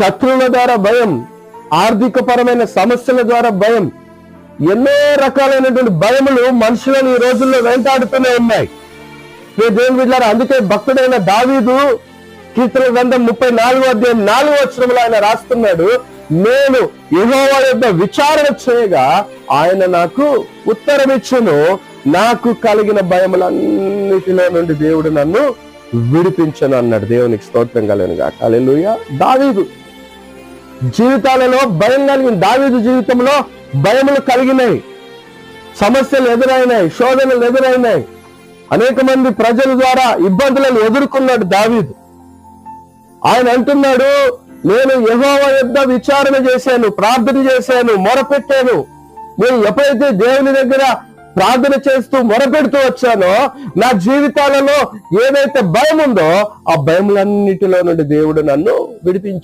శత్రువుల ద్వారా భయం, ఆర్థిక పరమైన సమస్యల ద్వారా భయం, ఎన్నో రకాలైనటువంటి భయములు మనుషులను ఈ రోజుల్లో వెంటాడుతూనే ఉన్నాయి. దేవుని బిడ్డలారా, అందుకే భక్తుడైన దావీదు కీర్తన గ్రంథం 34:4 ఆయన రాస్తున్నాడు, నేను యెహోవా యొద్ద విచారణ చేయగా ఆయన నాకు ఉత్తరమిచ్చును, నాకు కలిగిన భయములన్నిటిలో నుండి దేవుడు నన్ను విడిపించను అన్నాడు. దేవునికి స్తోత్రం కలుగునుగాక. హల్లెలూయా. దావీదు జీవితాలలో భయం కలిగింది. దావీదు జీవితంలో భయములు కలిగినాయి, సమస్యలు ఎదురైనాయి, శోధనలు ఎదురైనాయి, అనేక మంది ప్రజల ద్వారా ఇబ్బందులను ఎదుర్కొన్నాడు దావీదు. ఆయన అంటున్నాడు, నేను యెహోవా యొద్ద విచారణ చేశాను, ప్రార్థన చేశాను, మొరపెట్టాను. నేను ఎప్పుడైతే దేవుని దగ్గర ప్రార్థన చేస్తూ మొరపెడుతూ వచ్చానో నా జీవితాలలో ఏదైతే భయం ఉందో ఆ భయములన్నిటిలో నుండి దేవుడు నన్ను విడిపించాడు.